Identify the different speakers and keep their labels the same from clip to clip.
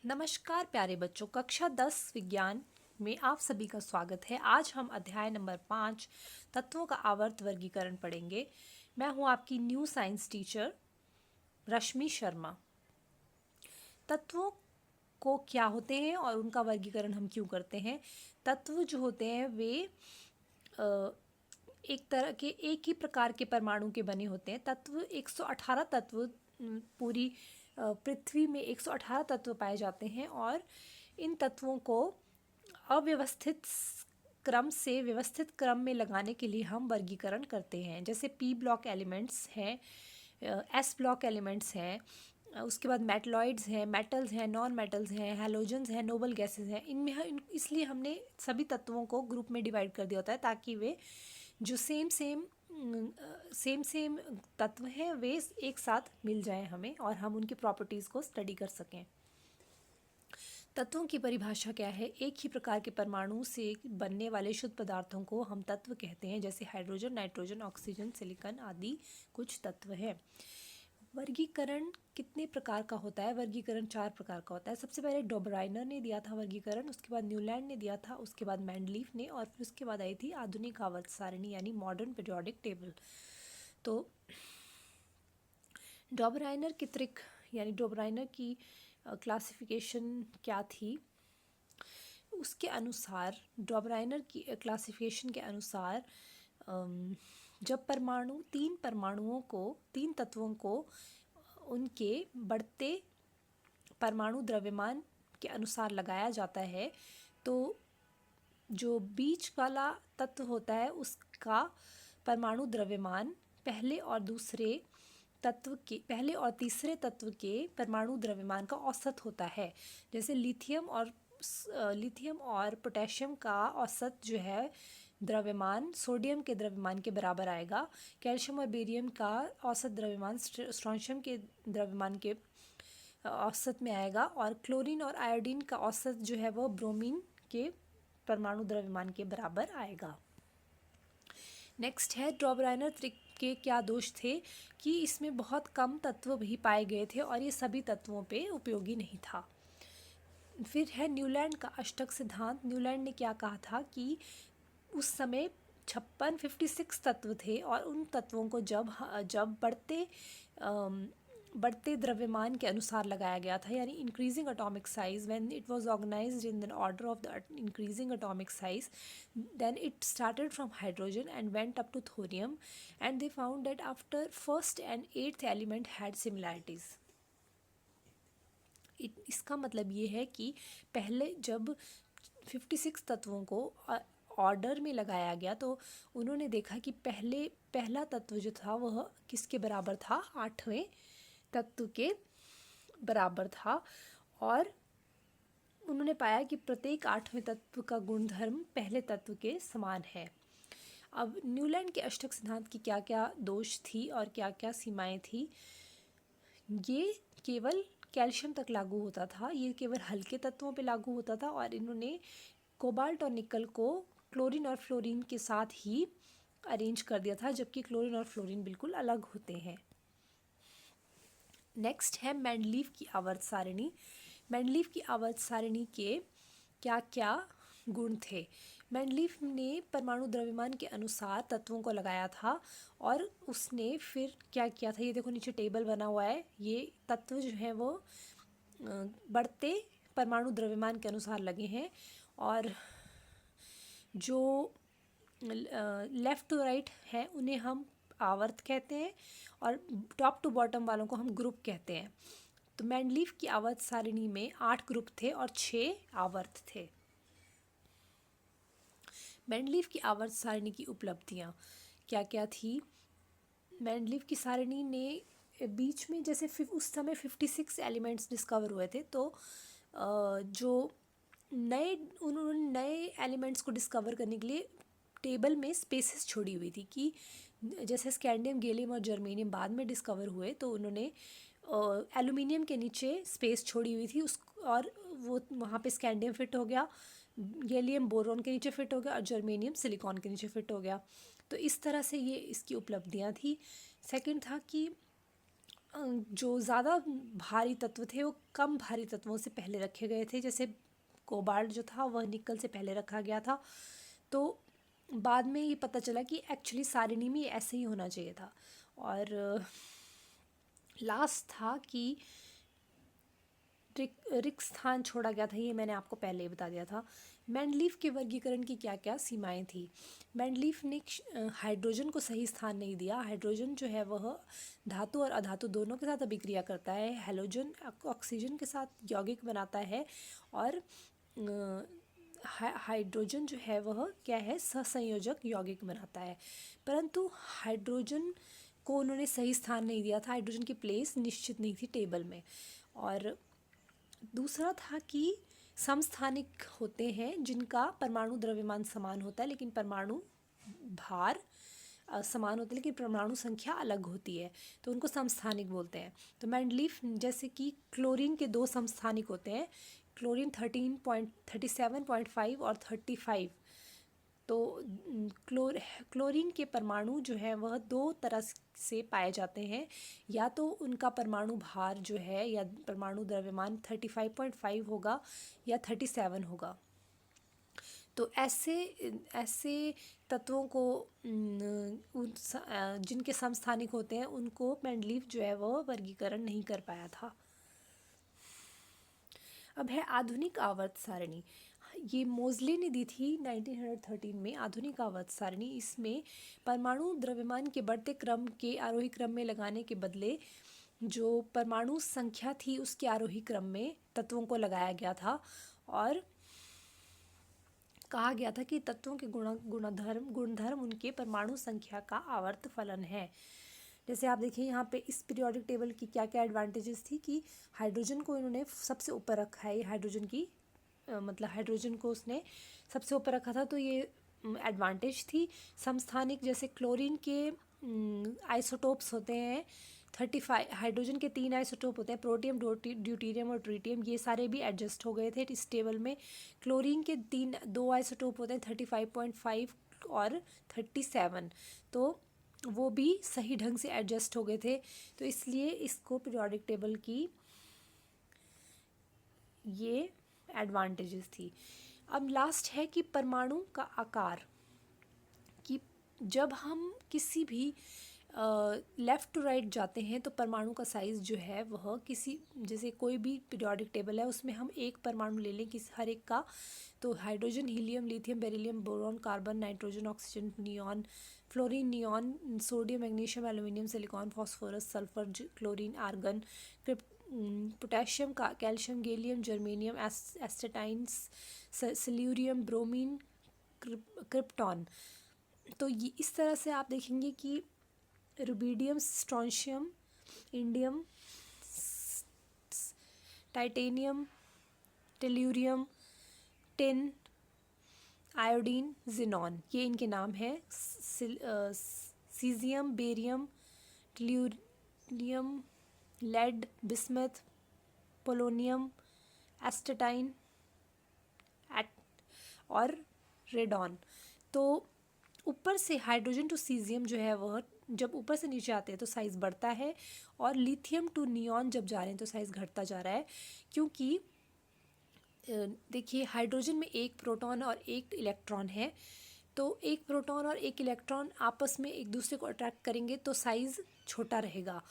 Speaker 1: नमस्कार प्यारे बच्चों, कक्षा 10 विज्ञान में आप सभी का स्वागत है। आज हम अध्याय नंबर 5 तत्वों का आवर्त वर्गीकरण पढ़ेंगे। मैं हूं आपकी न्यू साइंस टीचर रश्मि शर्मा। तत्वों को क्या होते हैं और उनका वर्गीकरण हम क्यों करते हैं? तत्व जो होते हैं वे अ, एक ही प्रकार के परमाणु के बने होते हैं। तत्व 118 तत्व पूरी पृथ्वी में 118 तत्व पाए जाते हैं और इन तत्वों को अव्यवस्थित क्रम से व्यवस्थित क्रम में लगाने के लिए हम वर्गीकरण करते हैं। जैसे पी ब्लॉक एलिमेंट्स हैं, एस ब्लॉक एलिमेंट्स हैं, उसके बाद मेटलॉइड्स हैं, मेटल्स हैं, नॉन मेटल्स हैं, हैलोजन्स हैं, नोबल गैसेस हैं। इसलिए हमने सभी तत्वों को ग्रुप में डिवाइड कर दिया होता है ताकि वे जो सेम तत्व हैं वे एक साथ मिल जाएं हमें और हम उनकी प्रॉपर्टीज़ को स्टडी कर सकें। तत्वों की परिभाषा क्या है? एक ही प्रकार के परमाणु से बनने वाले शुद्ध पदार्थों को हम तत्व कहते हैं, जैसे हाइड्रोजन, नाइट्रोजन, ऑक्सीजन, सिलिकॉन आदि कुछ तत्व हैं। वर्गीकरण कितने प्रकार का होता है? वर्गीकरण 4 प्रकार का होता है। सबसे पहले डोबराइनर ने दिया था वर्गीकरण, उसके बाद न्यूलैंड ने दिया था, उसके बाद मैंडलीफ ने, और फिर उसके बाद आई थी आधुनिक आवर्त सारणी यानी मॉडर्न पीरियोडिक टेबल। तो डोबराइनर की ट्रिक यानी डोबराइनर की क्लासिफिकेशन क्या थी? उसके अनुसार डोबराइनर की क्लासिफिकेशन के अनुसार जब तीन तत्वों को उनके बढ़ते परमाणु द्रव्यमान के अनुसार लगाया जाता है तो जो बीच वाला तत्व होता है उसका परमाणु द्रव्यमान पहले और तीसरे तत्व के परमाणु द्रव्यमान का औसत होता है। जैसे लिथियम और पोटेशियम का औसत जो है द्रव्यमान सोडियम के द्रव्यमान के बराबर आएगा। कैल्शियम और बेरियम का औसत द्रव्यमान स्ट्रोंशियम के द्रव्यमान के औसत में आएगा, और क्लोरीन और आयोडीन का औसत जो है वो ब्रोमीन के परमाणु द्रव्यमान के बराबर आएगा। नेक्स्ट है डोबराइनर त्रिक के क्या दोष थे कि इसमें बहुत कम तत्व भी पाए गए थे और ये सभी तत्वों पे उपयोगी नहीं था। फिर है न्यूलैंड का अष्टक सिद्धांत। न्यूलैंड ने क्या कहा था कि उस समय 56 तत्व थे और उन तत्वों को जब बढ़ते द्रव्यमान के अनुसार लगाया गया था, यानी increasing atomic size, when it was organised in the order of the increasing atomic size, then it started from hydrogen and went up to thorium, and they found that after first and eighth element had similarities. इसका मतलब ये है कि पहले जब 56 तत्वों को order में लगाया गया तो उन्होंने देखा कि पहला तत्व जो था वह किसके बराबर था? 8वें तत्व के बराबर था, और उन्होंने पाया कि प्रत्येक 8वें तत्व का गुणधर्म पहले तत्व के समान है। अब न्यूलैंड के अष्टक सिद्धांत की क्या क्या दोष थी और क्या क्या सीमाएं थी? ये केवल कैल्शियम तक लागू होता था, ये केवल हल्के तत्वों पे लागू होता था, और इन्होंने कोबाल्ट और निकल को क्लोरीन और फ्लोरीन के साथ ही अरेंज कर दिया था, जबकि क्लोरीन और फ्लोरीन बिल्कुल अलग होते हैं। नेक्स्ट है मेंडलीव की आवर्त सारणी। मेंडलीव की आवर्त सारणी के क्या क्या गुण थे? मेंडलीव ने परमाणु द्रव्यमान के अनुसार तत्वों को लगाया था और उसने फिर क्या किया था? ये देखो नीचे टेबल बना हुआ है। ये तत्व जो है वो बढ़ते परमाणु द्रव्यमान के अनुसार लगे हैं, और जो लेफ़्ट टू राइट है उन्हें हम आवर्त कहते हैं और टॉप टू बॉटम वालों को हम ग्रुप कहते हैं। तो मेंडलीव की आवर्त सारणी में 8 ग्रुप थे और 6 आवर्त थे। मेंडलीव की आवर्त सारणी की उपलब्धियाँ क्या क्या थी? मेंडलीव की सारणी ने बीच में जैसे उस समय 56 एलिमेंट्स डिस्कवर हुए थे, तो जो उन्होंने नए एलिमेंट्स को डिस्कवर करने के लिए टेबल में स्पेसेस छोड़ी हुई थी कि जैसे स्कैंडियम, गैलियम और जर्मेनियम बाद में डिस्कवर हुए तो उन्होंने एल्यूमिनियम के नीचे स्पेस छोड़ी हुई थी और वो वहाँ पे स्कैंडियम फिट हो गया, गैलियम बोरॉन के नीचे फिट हो गया और जर्मेनियम सिलिकॉन के नीचे फिट हो गया। तो इस तरह से ये इसकी उपलब्धियाँ थी। सेकंड था कि जो ज़्यादा भारी तत्व थे वो कम भारी तत्वों से पहले रखे गए थे। जैसे कोबाल्ट जो था वह निकल से पहले रखा गया था। तो बाद में ये पता चला कि एक्चुअली सारिणी में ऐसे ही होना चाहिए था। और लास्ट था कि रिक्त स्थान छोड़ा गया था, ये मैंने आपको पहले ही बता दिया था। मैंडलीफ के वर्गीकरण की क्या क्या सीमाएं थी। मैंडलीफ ने हाइड्रोजन को सही स्थान नहीं दिया। हाइड्रोजन जो है वह धातु और अधातु दोनों के साथ अभिक्रिया करता है। हैलोजन ऑक्सीजन के साथ यौगिक बनाता है और हाइड्रोजन जो है वह क्या है, सहसंयोजक यौगिक बनाता है। परंतु हाइड्रोजन को उन्होंने सही स्थान नहीं दिया था। हाइड्रोजन की प्लेस निश्चित नहीं थी टेबल में। और दूसरा था कि समस्थानिक होते हैं जिनका परमाणु द्रव्यमान समान होता है लेकिन परमाणु भार समान होता है लेकिन परमाणु संख्या अलग होती है, तो उनको समस्थानिक बोलते हैं। तो मैंडलीफ जैसे कि क्लोरीन के 2 समस्थानिक होते हैं, क्लोरीन 37.5 और 35। तो क्लोरीन के परमाणु जो है वह 2 तरह से पाए जाते हैं, या तो उनका परमाणु भार जो है या परमाणु द्रव्यमान 35.5 होगा या 37 होगा। तो ऐसे तत्वों को जिनके समस्थानिक होते हैं उनको मैंडलीफ जो है वह वर्गीकरण नहीं कर पाया था। अब है आधुनिक आवर्त सारणी। ये मोज़ले ने दी थी 1913 में आधुनिक आवर्त सारणी। इसमें परमाणु द्रव्यमान के बढ़ते क्रम के आरोही क्रम में लगाने के बदले जो परमाणु संख्या थी उसके आरोही क्रम में तत्वों को लगाया गया था और कहा गया था कि तत्वों के गुणधर्म उनके परमाणु संख्या का आवर्त फलन है। जैसे आप देखिए यहाँ पे इस पीरियोडिक टेबल की क्या क्या एडवांटेजेस थी कि हाइड्रोजन को इन्होंने सबसे ऊपर रखा है। हाइड्रोजन की मतलब हाइड्रोजन को उसने सबसे ऊपर रखा था, तो ये एडवांटेज थी। समस्थानिक जैसे क्लोरीन के आइसोटोप्स होते हैं 35, हाइड्रोजन के 3 आइसोटोप होते हैं, प्रोटियम, ड्यूटेरियम और ट्रिटियम, ये सारे भी एडजस्ट हो गए थे इस टेबल में। क्लोरीन के 2 आइसोटोप होते हैं 35.5 और 37, तो वो भी सही ढंग से एडजस्ट हो गए थे, तो इसलिए इसको पीरियोडिक टेबल की ये एडवांटेजेस थी। अब लास्ट है कि परमाणु का आकार, कि जब हम किसी भी लेफ़्ट टू राइट जाते हैं तो परमाणु का साइज़ जो है वह किसी, जैसे कोई भी पीरियोडिक टेबल है उसमें हम एक परमाणु ले लें किसी हर एक का, तो hydrogen, helium, lithium, beryllium, boron, carbon, nitrogen, oxygen, neon, fluorine, neon, sodium, magnesium, aluminium, silicon, phosphorus, sulphur, chlorine, argon, potassium, calcium, gallium, germanium, astatines, selenium, bromine, krypton. तो ये इस तरह से आप देखेंगे कि rubidium, strontium, indium, titanium, tellurium, tin, iodine, xenon, ये इनके नाम हैं। Caesium, barium, tellurium, lead, bismuth, polonium, astatine और रेडॉन। तो ऊपर से हाइड्रोजन टू सीजियम जो है वह जब ऊपर से नीचे आते हैं तो साइज़ बढ़ता है, और लिथियम टू नियॉन जब जा रहे हैं तो साइज़ घटता जा रहा है, क्योंकि देखिए हाइड्रोजन में एक प्रोटॉन और एक इलेक्ट्रॉन है, तो एक प्रोटॉन और एक इलेक्ट्रॉन आपस में एक दूसरे को अट्रैक्ट करेंगे तो साइज़ छोटा रहेगा।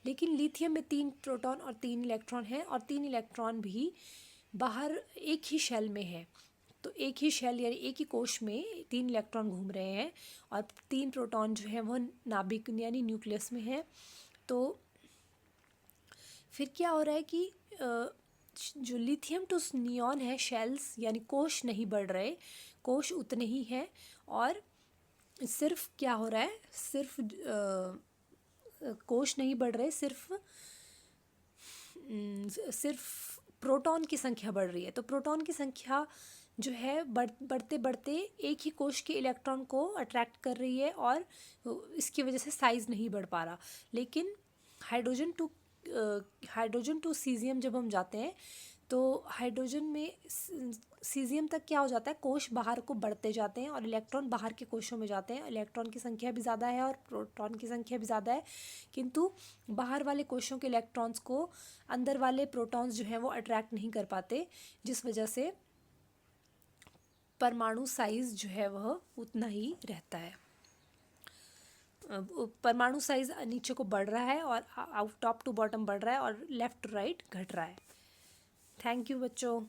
Speaker 1: लेकिन लिथियम में 3 प्रोटॉन और 3 इलेक्ट्रॉन हैं, और 3 इलेक्ट्रॉन भी बाहर एक ही शेल में है, तो एक ही शेल यानी एक ही कोश में 3 इलेक्ट्रॉन घूम रहे हैं, और 3 प्रोटॉन जो है वह नाभिक यानी न्यूक्लियस में है। तो फिर क्या हो रहा है कि जो लिथियम टू नियॉन है, शेल्स यानी कोश नहीं बढ़ रहे, कोश उतने ही हैं, और सिर्फ क्या हो रहा है, सिर्फ कोश नहीं बढ़ रहे, सिर्फ प्रोटॉन की संख्या बढ़ रही है। तो प्रोटॉन की संख्या जो है बढ़ते बढ़ते एक ही कोश के इलेक्ट्रॉन को अट्रैक्ट कर रही है, और इसकी वजह से साइज़ नहीं बढ़ पा रहा। लेकिन हाइड्रोजन टू सीजियम जब हम जाते हैं तो हाइड्रोजन में सीजियम तक क्या हो जाता है, कोश बाहर को बढ़ते जाते हैं और इलेक्ट्रॉन बाहर के कोशों में जाते हैं। इलेक्ट्रॉन की संख्या भी ज़्यादा है और प्रोटॉन की संख्या भी ज़्यादा है, किंतु बाहर वाले कोशों के इलेक्ट्रॉन्स को अंदर वाले प्रोटॉन्स जो हैं वो अट्रैक्ट नहीं कर पाते, जिस वजह से परमाणु साइज जो है वह उतना ही रहता है। परमाणु साइज नीचे को बढ़ रहा है और टॉप टू बॉटम बढ़ रहा है और लेफ्ट टू राइट घट रहा है। थैंक यू बच्चों।